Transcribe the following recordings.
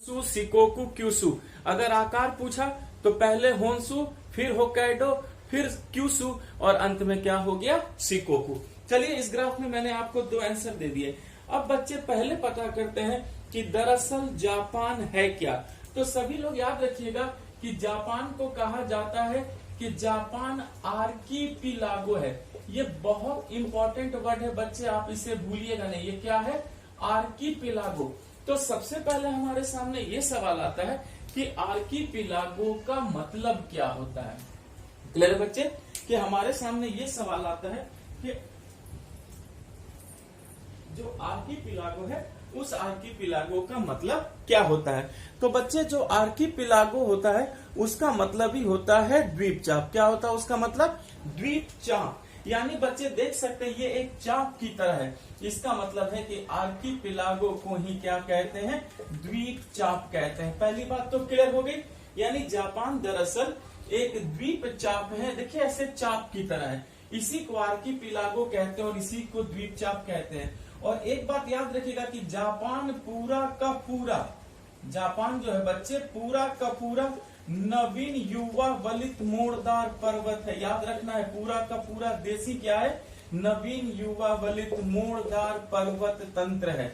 सु, शिकोकु, क्यूसु। अगर आकार पूछा तो पहले होन्सु, फिर होक्काइडो, फिर क्यूसु और अंत में क्या हो गया, शिकोकु। चलिए इस ग्राफ में मैंने आपको दो आंसर दे दिए। अब बच्चे पहले पता करते हैं कि दरअसल जापान है क्या। तो सभी लोग याद रखिएगा कि जापान को कहा जाता है कि जापान आर्कीपिलागो है। ये बहुत इंपॉर्टेंट वर्ड है बच्चे, आप इसे भूलिएगा नहीं। ये क्या है, आर्कीपिलागो। तो सबसे पहले हमारे सामने ये सवाल आता है कि आर्कीपिलागो का मतलब क्या होता है। क्लियर है बच्चे, कि हमारे सामने ये सवाल आता है कि जो आर्कीपिलागो है उस आर्कीपिलागो का मतलब क्या होता है। तो बच्चे जो आर्कीपिलागो होता है उसका मतलब ही होता है द्वीपचाप। क्या होता है उसका मतलब, द्वीपचाप। यानी बच्चे देख सकते हैं ये एक चाप की तरह है। इसका मतलब है कि आर्कीपिलागो को ही क्या कहते हैं, द्वीपचाप कहते हैं। पहली बात तो क्लियर हो गई, यानी जापान दरअसल एक द्वीपचाप है। देखिए ऐसे चाप की तरह है, इसी को आर्कीपिलागो कहते हैं और इसी को द्वीपचाप कहते हैं। और एक बात याद रखिएगा कि जापान पूरा का पूरा, जापान जो है बच्चे पूरा का पूरा नवीन युवा वलित मोड़दार पर्वत है। याद रखना है, पूरा का पूरा देशी क्या है, नवीन युवा वलित मोड़दार पर्वत तंत्र है।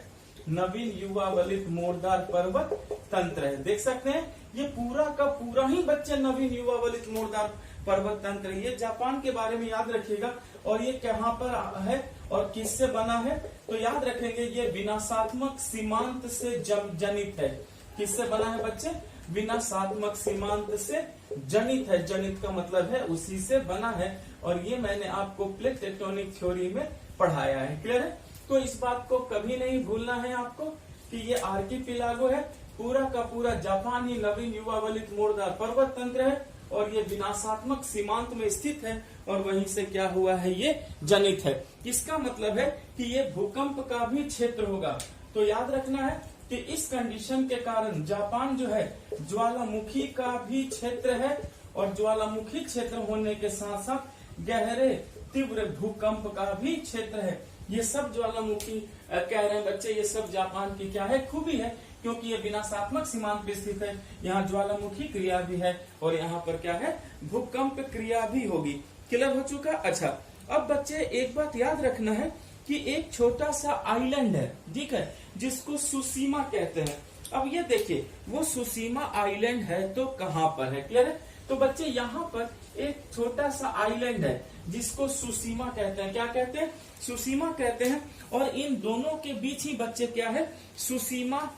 नवीन युवा वलित मोड़दार पर्वत तंत्र है। देख सकते हैं ये पूरा का पूरा ही बच्चे नवीन युवा वलित मोड़दार पर्वत तंत्र है। ये जापान के बारे में याद रखिएगा। और ये कहाँ पर है और किससे बना है, तो याद रखेंगे ये विनाशात्मक सीमांत से जनित है। किससे बना है बच्चे, विनाशात्मक सीमांत से जनित है। जनित का मतलब है उसी से बना है। और ये मैंने आपको प्लेट टेक्टोनिक थ्योरी में पढ़ाया है। क्लियर है, तो इस बात को कभी नहीं भूलना है आपको कि ये आर्कीपिलागो है, पूरा का पूरा जापान ही नवीन युवा वलित मोड़दार पर्वत तंत्र है और ये विनाशात्मक सीमांत में स्थित है और वहीं से क्या हुआ है, ये जनित है। इसका मतलब है कि ये भूकंप का भी क्षेत्र होगा। तो याद रखना है कि इस कंडीशन के कारण जापान जो है ज्वालामुखी का भी क्षेत्र है और ज्वालामुखी क्षेत्र होने के साथ साथ गहरे तीव्र भूकंप का भी क्षेत्र है। ये सब ज्वालामुखी कह रहे हैं बच्चे, ये सब जापान की क्या है, खूबी है, क्योंकि ये विनाशात्मक सीमांत पे स्थित है। यहाँ ज्वालामुखी क्रिया भी है और यहाँ पर क्या है, भूकंप क्रिया भी होगी। क्लियर हो चुका। अच्छा, अब बच्चे एक बात याद रखना है कि एक छोटा सा आइलैंड है, ठीक है, जिसको सुसीमा कहते हैं। अब ये देखिए वो सुसीमा आइलैंड है तो कहाँ पर है, क्लियर है। तो बच्चे यहाँ पर एक छोटा सा आइलैंड है जिसको सुसीमा कहते हैं। क्या कहते हैं, सुसीमा कहते हैं। और इन दोनों के बीच ही बच्चे क्या है, सुसीमा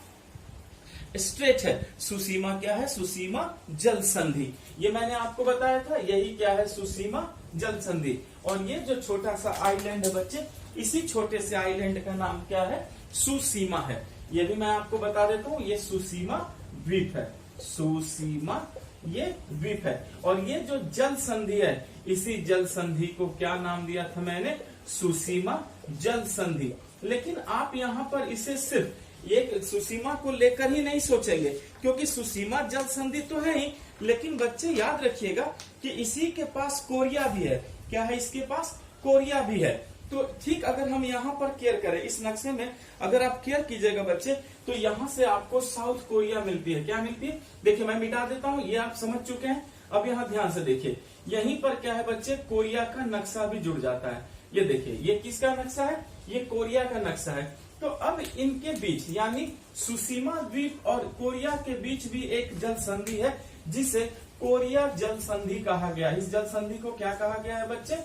स्ट्रेट है। सुसीमा क्या है, सुसीमा जल संधि। ये मैंने आपको बताया था, यही क्या है, सुसीमा जल संधि। और ये जो छोटा सा आइलैंड है बच्चे, इसी छोटे से आइलैंड का नाम क्या है, सुसीमा है। ये भी मैं आपको बता देता हूँ, ये सुसीमा द्वीप है। सुसीमा ये द्वीप है। और ये जो जल संधि है, इसी जल संधि को क्या नाम दिया था मैंने, सुसीमा जल संधि। लेकिन आप यहाँ पर इसे सिर्फ एक सुसीमा को लेकर ही नहीं सोचेंगे, क्योंकि सुसीमा जल संधि तो है ही, लेकिन बच्चे याद रखिएगा कि इसी के पास कोरिया भी है। क्या है, इसके पास कोरिया भी है। तो ठीक अगर हम यहाँ पर केयर करें, इस नक्शे में अगर आप केयर कीजिएगा बच्चे, तो यहाँ से आपको साउथ कोरिया मिलती है। क्या मिलती है, देखिए मैं मिटा देता हूँ, ये आप समझ चुके हैं। अब यहाँ ध्यान से देखिए, यहीं पर क्या है बच्चे, कोरिया का नक्शा भी जुड़ जाता है। ये देखिए ये किसका नक्शा है, ये कोरिया का नक्शा है। तो अब इनके बीच यानी सुसीमा द्वीप और कोरिया के बीच भी एक जल संधि है, जिसे कोरिया जल संधि कहा गया। इस जल संधि को क्या कहा गया है बच्चे,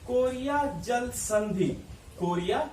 कोरिया जल संधि। कोरिया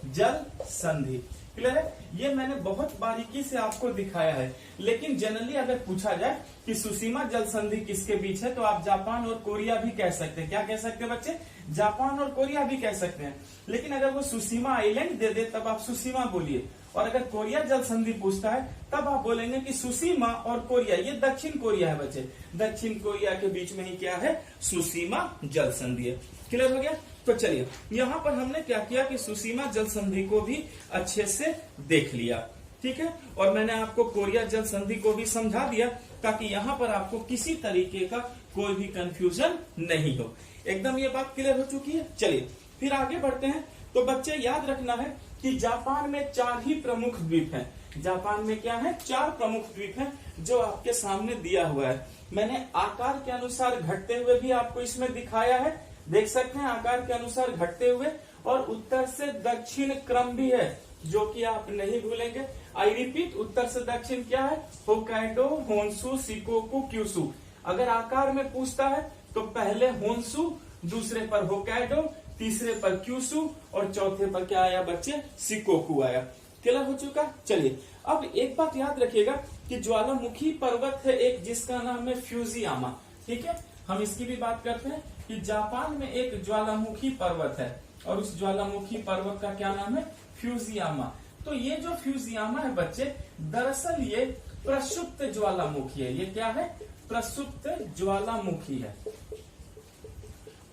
जल संधि। क्लियर है, ये मैंने बहुत बारीकी से आपको दिखाया है। लेकिन जनरली अगर पूछा जाए कि सुसीमा जल संधि किसके बीच है, तो आप जापान और कोरिया भी कह सकते हैं। क्या कह सकते हैं बच्चे, जापान और कोरिया भी कह सकते हैं। लेकिन अगर वो सुसीमा आइलैंड दे दे तब आप सुसीमा बोलिए, और अगर कोरिया जल संधि पूछता है तब आप बोलेंगे कि सुसीमा और कोरिया। ये दक्षिण कोरिया है बच्चे, दक्षिण कोरिया के बीच में ही क्या है, सुसीमा जल संधि है। क्लियर हो गया। तो चलिए यहाँ पर हमने क्या किया कि सुसीमा जल संधि को भी अच्छे से देख लिया, ठीक है। और मैंने आपको कोरिया जल संधि को भी समझा दिया, ताकि यहाँ पर आपको किसी तरीके का कोई भी कंफ्यूजन नहीं हो। एकदम ये बात क्लियर हो चुकी है। चलिए फिर आगे बढ़ते हैं। तो बच्चे याद रखना है कि जापान में 4 ही प्रमुख द्वीप हैं। जापान में क्या है, 4 प्रमुख द्वीप हैं जो आपके सामने दिया हुआ है। मैंने आकार के अनुसार घटते हुए भी आपको इसमें दिखाया है, देख सकते हैं आकार के अनुसार घटते हुए, और उत्तर से दक्षिण क्रम भी है जो कि आप नहीं भूलेंगे। आई रिपीट, उत्तर से दक्षिण क्या है, होकाइडो, होन्शु, शिकोकु, क्यूशु। अगर आकार में पूछता है तो पहले होन्शु, दूसरे पर होकाइडो, तीसरे पर क्यूशु और चौथे पर क्या आया बच्चे, शिकोकु आया। क्लियर हो चुका। चलिए अब एक बात याद रखिएगा कि ज्वालामुखी पर्वत है एक जिसका नाम है फ्यूजियामा। ठीक है, हम इसकी भी बात करते हैं कि जापान में एक ज्वालामुखी पर्वत है और उस ज्वालामुखी पर्वत का क्या नाम है, फ्यूजियामा। तो ये जो फ्यूजियामा है बच्चे, दरअसल ये प्रसुप्त ज्वालामुखी है। ये क्या है, प्रसुप्त ज्वालामुखी है,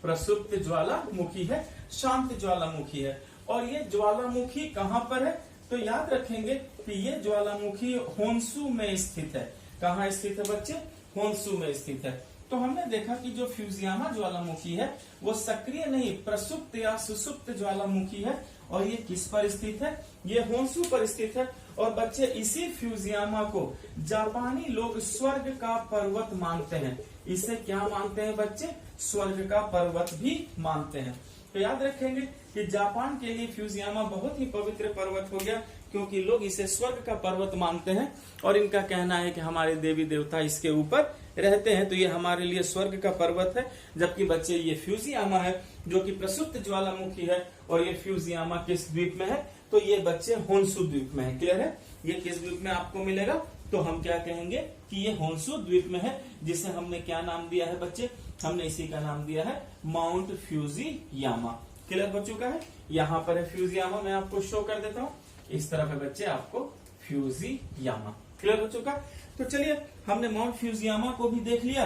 प्रसुप्त ज्वालामुखी है, शांत ज्वालामुखी है। और ये ज्वालामुखी कहाँ पर है, तो याद रखेंगे कि ये ज्वालामुखी होन्शु में स्थित है। कहाँ स्थित है बच्चे, होन्शु में स्थित है। तो हमने देखा कि जो फ्यूजियामा ज्वालामुखी है वो सक्रिय नहीं, प्रसुप्त या सुसुप्त ज्वालामुखी है। और ये किस पर स्थित है, ये होन्शु पर स्थित है। और बच्चे इसी फ्यूजियामा को जापानी लोग स्वर्ग का पर्वत मानते हैं। इसे क्या मानते हैं बच्चे, स्वर्ग का पर्वत भी मानते हैं। तो याद रखेंगे कि जापान के लिए फ्यूजियामा बहुत ही पवित्र पर्वत हो गया, क्योंकि लोग इसे स्वर्ग का पर्वत मानते हैं और इनका कहना है कि हमारे देवी देवता इसके ऊपर रहते हैं, तो ये हमारे लिए स्वर्ग का पर्वत है। जबकि बच्चे ये फ्यूजियामा है जो कि प्रसुप्त ज्वालामुखी है, और ये फ्यूजियामा किस द्वीप में है, तो ये बच्चे होन्शु द्वीप में है। क्लियर है, ये किस द्वीप में आपको मिलेगा, तो हम क्या कहेंगे कि ये होन्शु द्वीप में है, जिसे हमने क्या नाम दिया है बच्चे, हमने इसी का नाम दिया है माउंट फ्यूजियामा। क्लियर हो चुका है। यहाँ पर है फ्यूजियामा, मैं आपको शो कर देता हूँ, इस तरफ है बच्चे आपको फ्यूजियामा। क्लियर हो चुका। तो चलिए हमने माउंट फ्यूजियामा को भी देख लिया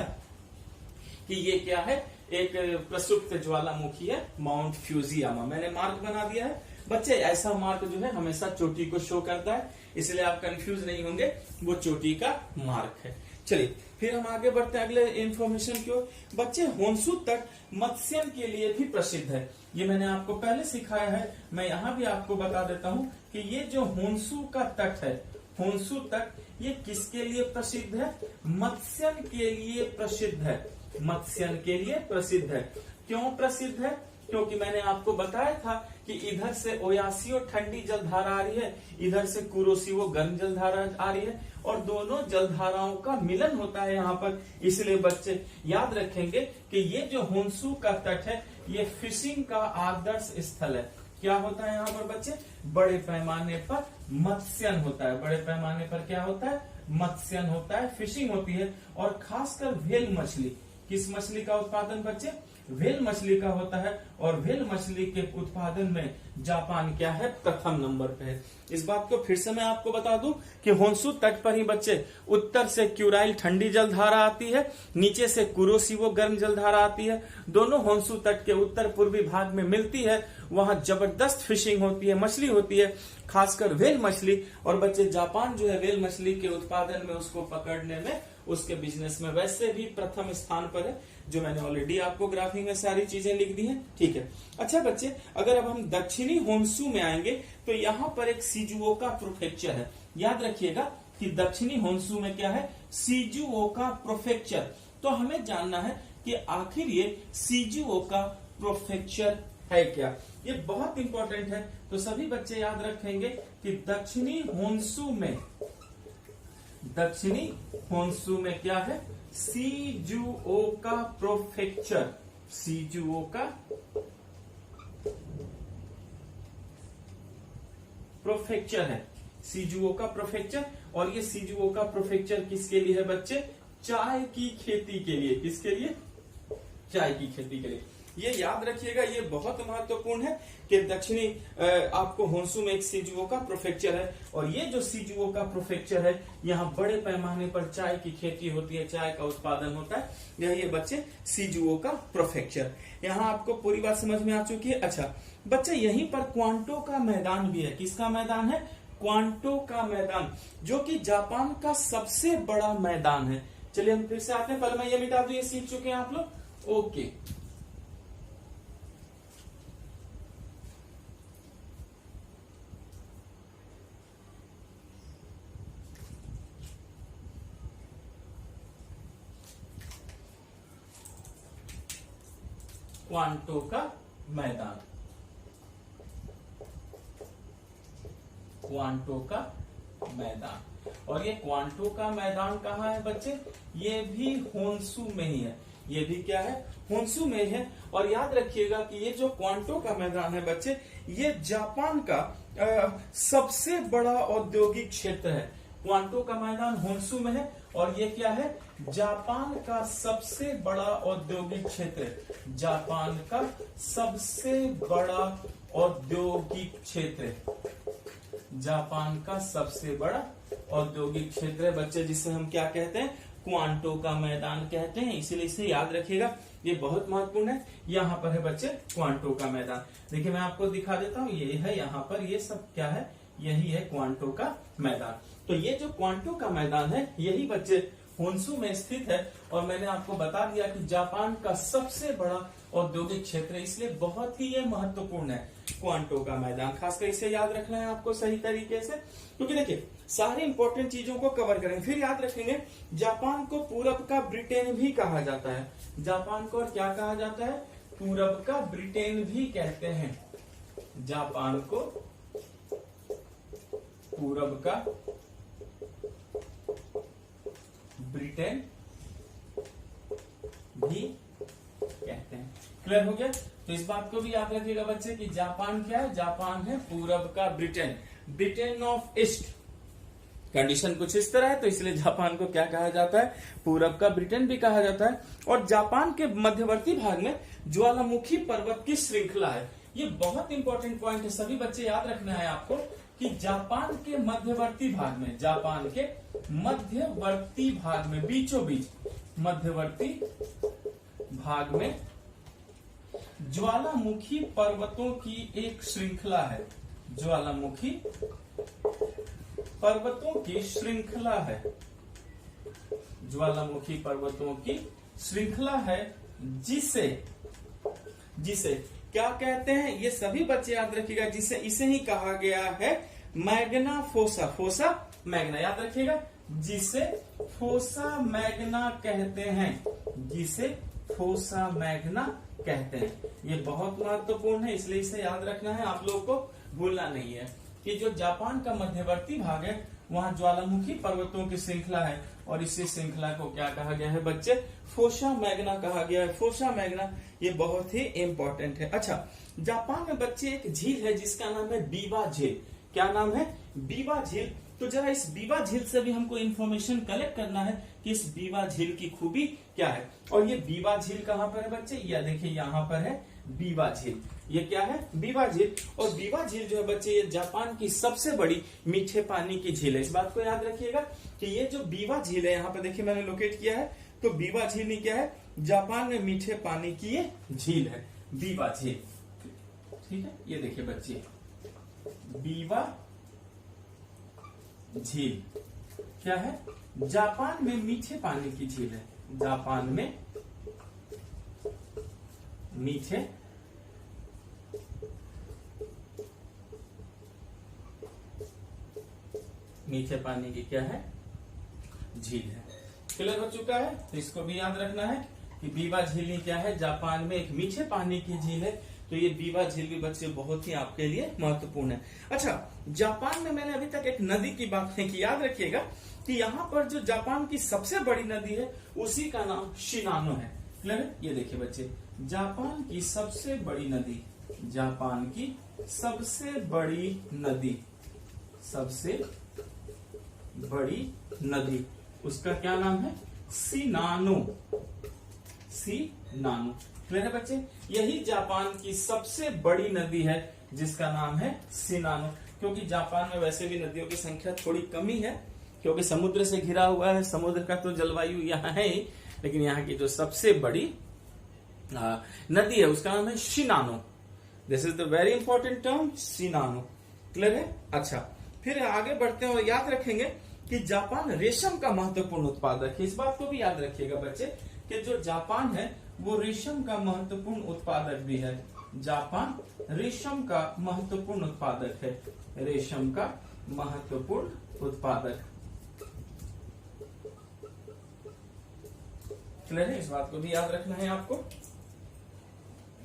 कि ये क्या है, एक प्रसुप्त ज्वालामुखी है माउंट फ्यूजियामा। मैंने मार्क बना दिया है बच्चे, ऐसा मार्क जो है हमेशा चोटी को शो करता है, इसलिए आप कंफ्यूज नहीं होंगे, वो चोटी का मार्क है। चलिए फिर हम आगे बढ़ते हैं अगले इंफॉर्मेशन की ओर। बच्चे होन्शु तट मत्स्यन के लिए भी प्रसिद्ध है। ये मैंने आपको पहले सिखाया है, मैं यहाँ भी आपको बता देता हूँ कि ये जो होन्शु का तट है, होन्शु तट, ये किसके लिए प्रसिद्ध है, मत्स्यन के लिए प्रसिद्ध है, मत्स्यन के लिए प्रसिद्ध है। क्यों प्रसिद्ध है, क्योंकि मैंने आपको बताया था कि इधर से ओयासियो ठंडी जलधारा आ रही है, इधर से कुरोशिवो गर्म जलधारा आ रही है, और दोनों जलधाराओं का मिलन होता है यहाँ पर। इसलिए बच्चे याद रखेंगे कि ये जो होन्शु का तट है ये फिशिंग का आदर्श स्थल है। क्या होता है यहाँ पर बच्चे, बड़े पैमाने पर मत्स्यन होता है, बड़े पैमाने पर क्या होता है, मत्स्यन होता है, फिशिंग होती है। और खासकर व्हेल मछली, किस मछली का उत्पादन बच्चे, व्हेल मछली का होता है। और व्हेल मछली के उत्पादन में जापान क्या है, प्रथम नंबर पे है। इस बात को फिर से मैं आपको बता दूं कि होन्शु तट पर ही बच्चे उत्तर से क्यूराइल ठंडी जलधारा आती है, नीचे से कुरोशिवो गर्म जलधारा आती है, दोनों होन्शु तट के उत्तर पूर्वी भाग में मिलती है। वहां जबरदस्त फिशिंग होती है, मछली होती है, खासकर व्हेल मछली। और बच्चे जापान जो है व्हेल मछली के उत्पादन में, उसको पकड़ने में, उसके बिजनेस में वैसे भी प्रथम स्थान पर है, जो मैंने ऑलरेडी आपको ग्राफिक में सारी चीजें लिख दी हैं। ठीक है, अच्छा बच्चे अगर अब हम दक्षिणी होन्शु में आएंगे तो यहाँ पर एक शिजुओका प्रीफेक्चर है। याद रखिएगा कि दक्षिणी होन्शु में क्या है, शिजुओका प्रीफेक्चर। तो हमें जानना है कि आखिर ये शिजुओका प्रीफेक्चर है क्या, ये बहुत इंपॉर्टेंट है। तो सभी बच्चे याद रखेंगे कि दक्षिणी होन्शु में, दक्षिणी होन्शु में क्या है, शिजुओका प्रीफेक्चर, शिजुओका प्रीफेक्चर है, शिजुओका प्रीफेक्चर। और ये शिजुओका प्रीफेक्चर किसके लिए है बच्चे, चाय की खेती के लिए। किसके लिए, चाय की खेती के लिए। ये याद रखिएगा, ये बहुत महत्वपूर्ण है कि दक्षिणी आपको होन्शु में एक शिजुओका प्रीफेक्चर है, और ये जो शिजुओका प्रीफेक्चर है यहाँ बड़े पैमाने पर चाय की खेती होती है, चाय का उत्पादन होता है। यह ये बच्चे शिजुओका प्रीफेक्चर। यहाँ आपको पूरी बात समझ में आ चुकी है। अच्छा बच्चे यहीं पर क्वांटो का मैदान भी है। किसका मैदान है, क्वांटो का मैदान, जो कि जापान का सबसे बड़ा मैदान है। चलिए हम फिर से आते हैं, पहले मैं ये मिटा दूं, ये सीख चुके हैं आप लोग। ओके, क्वांटो का मैदान, क्वांटो का मैदान। और ये क्वांटो का मैदान कहाँ है बच्चे? ये भी होन्शु में ही है, ये भी क्या है? होन्शु में है। और याद रखिएगा कि ये जो क्वांटो का मैदान है बच्चे, ये जापान का सबसे बड़ा औद्योगिक क्षेत्र है। क्वांटो का मैदान होन्शु में है और ये क्या है? जापान का सबसे बड़ा औद्योगिक क्षेत्र है, जापान का सबसे बड़ा औद्योगिक क्षेत्र है, जापान का सबसे बड़ा औद्योगिक क्षेत्र है बच्चे, जिसे हम क्या कहते हैं? क्वांटो का मैदान कहते हैं। इसीलिए इसे याद रखिएगा, ये बहुत महत्वपूर्ण है। यहाँ पर है बच्चे क्वांटो का मैदान। देखिए मैं आपको दिखा देता हूँ, ये है यहाँ पर, ये सब क्या है? यही है क्वांटो का मैदान। तो ये जो क्वांटो का मैदान है यही बच्चे होन्शु में स्थित है। और मैंने आपको बता दिया कि जापान का सबसे बड़ा औद्योगिक क्षेत्र है, इसलिए बहुत ही ये महत्वपूर्ण है क्वांटो का मैदान। खासकर इसे याद रखना है आपको सही तरीके से, क्योंकि देखिए सारी इंपॉर्टेंट चीजों को कवर करेंगे। फिर याद रखेंगे जापान को पूरब का ब्रिटेन भी कहा जाता है। जापान को और क्या कहा जाता है? पूरब का ब्रिटेन भी कहते हैं। जापान को पूरब का ब्रिटेन भी कहते हैं। क्लियर हो गया? तो इस बात को भी याद रखिएगा बच्चे कि जापान क्या है? जापान है पूरब का Britain, Britain of east. Condition कुछ इस तरह है, तो इसलिए जापान को क्या कहा जाता है? पूरब का ब्रिटेन भी कहा जाता है। और जापान के मध्यवर्ती भाग में ज्वालामुखी पर्वत की श्रृंखला है। ये बहुत इंपॉर्टेंट पॉइंट है, सभी बच्चे याद रखना है आपको कि जापान के मध्यवर्ती भाग में, जापान के मध्यवर्ती भाग में, बीचों बीच मध्यवर्ती भाग में ज्वालामुखी पर्वतों की एक श्रृंखला है। ज्वालामुखी पर्वतों की श्रृंखला है, ज्वालामुखी पर्वतों की श्रृंखला है, जिसे क्या कहते हैं? ये सभी बच्चे याद रखिएगा, जिसे इसे ही कहा गया है मैग्ना फोसा। फोसा मैग्ना याद रखिएगा, जिसे फोसा मैग्ना कहते हैं, जिसे फोसा मैग्ना कहते हैं। ये बहुत महत्वपूर्ण है, इसलिए इसे याद रखना है, आप लोगों को भूलना नहीं है कि जो जापान का मध्यवर्ती भाग है वहां ज्वालामुखी पर्वतों की श्रृंखला है और इसी श्रृंखला को क्या कहा गया है बच्चे? फोसा मैग्ना कहा गया है। फोसा मैग्ना ये बहुत ही इंपॉर्टेंट है। अच्छा, जापान में बच्चे एक झील है जिसका नाम है बीवा झील। क्या नाम है? बीवा झील। तो जरा इस बीवा झील से भी हमको इन्फॉर्मेशन कलेक्ट करना है कि इस बीवा झील की खूबी क्या है। और ये बीवा झील कहाँ पर है बच्चे? या देखिए यहाँ पर है बीवा झील। ये क्या है? बीवा झील। और बीवा झील जो है बच्चे ये जापान की सबसे बड़ी मीठे पानी की झील है। इस बात को याद रखिएगा कि ये जो बीवा झील है, यहाँ पर देखिए मैंने लोकेट किया है, तो बीवा झील क्या है? जापान में मीठे पानी की ये झील है, बीवा झील। ठीक है, ये देखिए बच्चे बीवा झील क्या है? जापान में मीठे पानी की झील है। जापान में मीठे पानी की क्या है? झील है। क्लियर हो चुका है? तो इसको भी याद रखना है कि बीवा झील क्या है? जापान में एक मीठे पानी की झील है। तो ये बीवा झील भी बच्चे बहुत ही आपके लिए महत्वपूर्ण है। अच्छा, जापान में मैंने अभी तक एक नदी की बात नहीं की, याद रखिएगा कि यहाँ पर जो जापान की सबसे बड़ी नदी है उसी का नाम शिनानो है। क्लियर है? ये देखिए बच्चे, जापान की सबसे बड़ी नदी, जापान की सबसे बड़ी नदी, सबसे बड़ी नदी, उसका क्या नाम है? शिनानो। शिनानो। क्लियर है बच्चे? यही जापान की सबसे बड़ी नदी है जिसका नाम है शिनानो। क्योंकि जापान में वैसे भी नदियों की संख्या थोड़ी कमी है, क्योंकि समुद्र से घिरा हुआ है, समुद्र का तो जलवायु यहाँ है ही, लेकिन यहाँ की जो सबसे बड़ी नदी है उसका नाम है शिनानो। This is the very important term, शिनानो। Clear है? अच्छा, फिर आगे बढ़ते हैं और याद रखेंगे कि जापान रेशम का महत्वपूर्ण उत्पादक है। इस बात को भी याद रखिएगा बच्चे कि जो जापान है वो रेशम का महत्वपूर्ण उत्पादक भी है। जापान रेशम का महत्वपूर्ण उत्पादक है, रेशम का महत्वपूर्ण उत्पादक। क्लियर है? इस बात को भी याद रखना है आपको।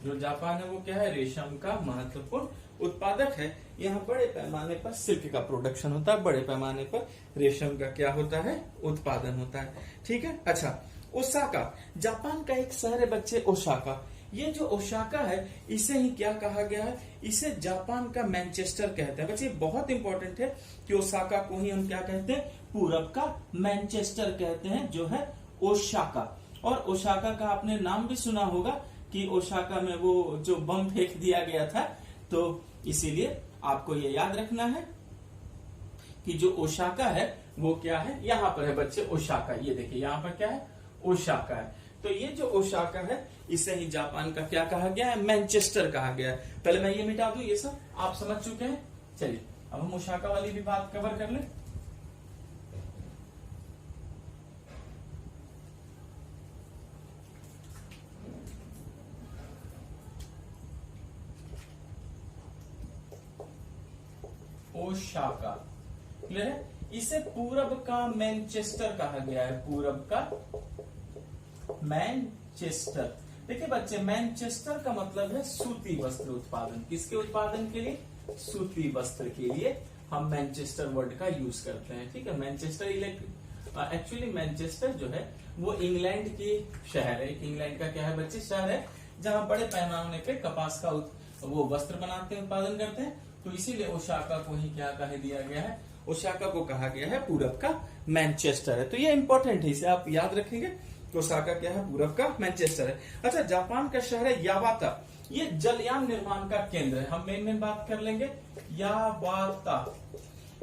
जो जापान है वो क्या है, रेशम का महत्वपूर्ण उत्पादक है। यहाँ बड़े पैमाने पर सिल्क का प्रोडक्शन होता है, बड़े पैमाने पर रेशम का क्या होता है, उत्पादन होता है। ठीक है। अच्छा, ओसाका, जापान का एक शहर है बच्चे ओसाका। ये जो ओसाका है इसे ही क्या कहा गया है, इसे जापान का मैनचेस्टर कहते हैं। बच्चे बहुत इंपॉर्टेंट है कि ओसाका को ही हम क्या कहते हैं, पूरब का मैनचेस्टर कहते हैं, जो है ओसाका। और ओसाका का आपने नाम भी सुना होगा कि ओसाका में वो जो बम फेंक दिया गया था, तो इसीलिए आपको ये याद रखना है कि जो ओसाका है वो क्या है, यहाँ पर है बच्चे ओसाका। ये देखिए यहाँ पर क्या है, ओसाका है। तो ये जो ओसाका है इसे ही जापान का क्या कहा गया है, मैनचेस्टर कहा गया है। पहले मैं ये मिटा दूं, ये सब आप समझ चुके हैं। चलिए अब हम ओसाका वाली भी बात कवर कर लें। ओसाका क्लियर है। इसे पूरब का मैनचेस्टर कहा गया है, पूरब का मैनचेस्टर। देखिए बच्चे, मैनचेस्टर का मतलब है सूती वस्त्र उत्पादन। किसके उत्पादन के लिए, सूती वस्त्र के लिए हम मैनचेस्टर वर्ड का यूज करते हैं। ठीक है। मैनचेस्टर एक्चुअली मैनचेस्टर जो है वो इंग्लैंड की शहर है। इंग्लैंड का क्या है बच्चे, शहर है जहां बड़े पैमाने पे कपास का वो वस्त्र बनाते हैं, उत्पादन करते हैं। तो इसीलिए ओसाका को ही क्या कह दिया गया है, ओसाका को कहा गया है पूरब का मैनचेस्टर है। तो ये इंपॉर्टेंट है, इसे आप याद रखेंगे। ओसाका क्या है, पूरब का मैनचेस्टर है। अच्छा, जापान का शहर है यावाता। ये जलयान निर्माण का केंद्र है। हम मेन बात कर लेंगे यावाता।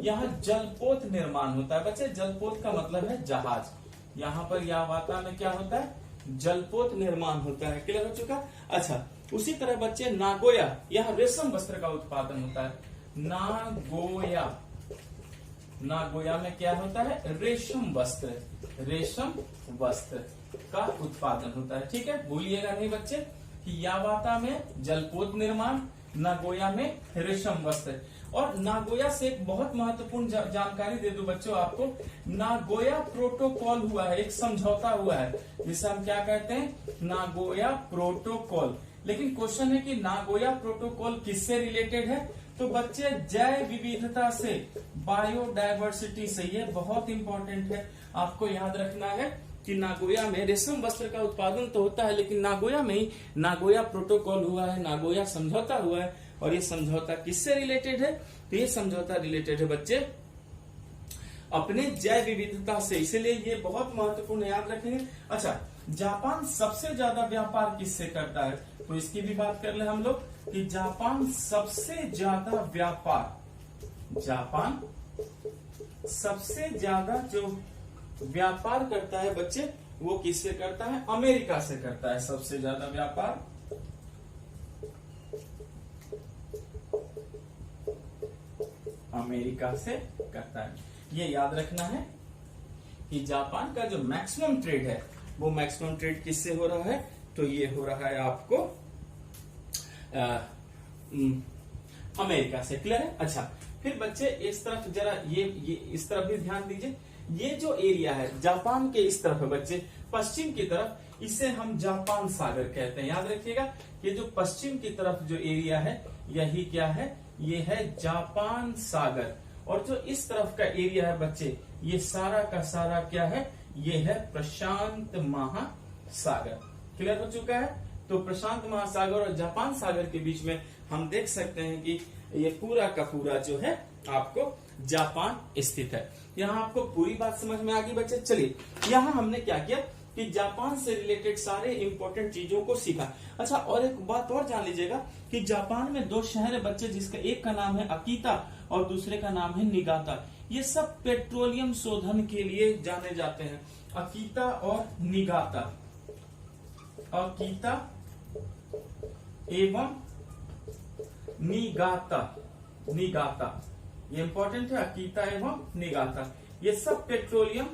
यहाँ जलपोत निर्माण होता है बच्चे। जलपोत का मतलब है जहाज। यहाँ पर यावाता में क्या होता है, जलपोत निर्माण होता है। क्लियर हो चुका। अच्छा, उसी तरह बच्चे नागोया, यहाँ रेशम वस्त्र का उत्पादन होता है। नागोया, नागोया में क्या होता है, रेशम वस्त्र, रेशम वस्त्र का उत्पादन होता है। ठीक है। भूलिएगा नहीं बच्चे कि यावाता में जलपोत निर्माण, नागोया में रेशम वस्त्र। और नागोया से एक बहुत महत्वपूर्ण जानकारी दे दूं बच्चों आपको। नागोया प्रोटोकॉल हुआ है, एक समझौता हुआ है जिसे हम क्या कहते हैं, नागोया प्रोटोकॉल। लेकिन क्वेश्चन है कि नागोया प्रोटोकॉल किससे रिलेटेड है, तो बच्चे जैव विविधता से, बायोडायवर्सिटी से। ये बहुत इंपॉर्टेंट है, आपको याद रखना है कि नागोया में रेशम वस्त्र का उत्पादन तो होता है, लेकिन नागोया में ही नागोया प्रोटोकॉल हुआ है, नागोया समझौता हुआ है। और ये समझौता किससे रिलेटेड है, तो ये समझौता रिलेटेड है बच्चे अपने जैव विविधता से, इसलिए ये बहुत महत्वपूर्ण है, याद रखेंगे। अच्छा, जापान सबसे ज्यादा व्यापार किससे करता है, तो इसकी भी बात कर ले हम लोग कि जापान सबसे ज्यादा व्यापार, जापान सबसे ज्यादा जो व्यापार करता है बच्चे वो किससे करता है, अमेरिका से करता है। सबसे ज्यादा व्यापार अमेरिका से करता है। ये याद रखना है कि जापान का जो मैक्सिमम ट्रेड है वो मैक्सिमम ट्रेड किससे हो रहा है, तो ये हो रहा है आपको अमेरिका से। क्लियर है। अच्छा, फिर बच्चे इस तरफ जरा ये इस तरफ भी ध्यान दीजिए। ये जो एरिया है जापान के इस तरफ है बच्चे, पश्चिम की तरफ, इसे हम जापान सागर कहते हैं। याद रखिएगा, ये जो पश्चिम की तरफ जो एरिया है यही क्या है, ये है जापान सागर। और जो इस तरफ का एरिया है बच्चे, ये सारा का सारा क्या है, ये है प्रशांत महासागर। क्लियर हो चुका है। तो प्रशांत महासागर और जापान सागर के बीच में हम देख सकते हैं कि ये पूरा का पूरा जो है आपको जापान स्थित है। यहाँ आपको पूरी बात समझ में आ गई बच्चे। चलिए, यहाँ हमने क्या किया कि जापान से रिलेटेड सारे इंपॉर्टेंट चीजों को सीखा। अच्छा, और एक बात और जान लीजिएगा कि जापान में दो शहर है बच्चे, जिसका एक का नाम है अकीता और दूसरे का नाम है निगाता। ये सब पेट्रोलियम शोधन के लिए जाने जाते हैं, अकीता और निगाता, अकीता एवं निगाता, निगाता ये इंपॉर्टेंट है, अकीता एवं निगाता। ये सब पेट्रोलियम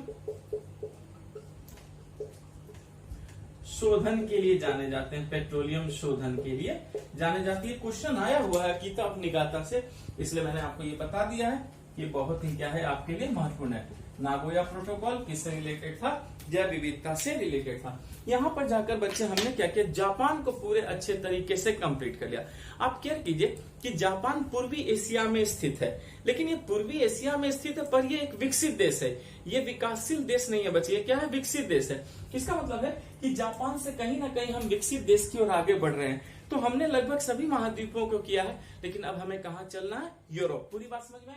शोधन के लिए जाने जाते हैं, पेट्रोलियम शोधन के लिए जाने जाती है। क्वेश्चन आया हुआ है अकीता और निगाता से, इसलिए मैंने आपको ये बता दिया है। ये बहुत ही क्या है आपके लिए महत्वपूर्ण है। नागोया प्रोटोकॉल किससे रिलेटेड था? जैव विविधता से रिलेटेड था। यहाँ पर जाकर बच्चे हमने क्या किया, जापान को पूरे अच्छे तरीके से कंप्लीट कर लिया। आप केयर कीजिए कि जापान पूर्वी एशिया में स्थित है, लेकिन ये पूर्वी एशिया में स्थित है पर ये एक विकसित देश है, ये विकासशील देश नहीं है बच्चे। ये क्या है? विकसित देश है। इसका मतलब है कि जापान से कहीं ना कहीं हम विकसित देश की ओर आगे बढ़ रहे हैं। तो हमने लगभग सभी महाद्वीपों को किया है, लेकिन अब हमें कहाँ चलना है? यूरोप। पूरी बात समझ में?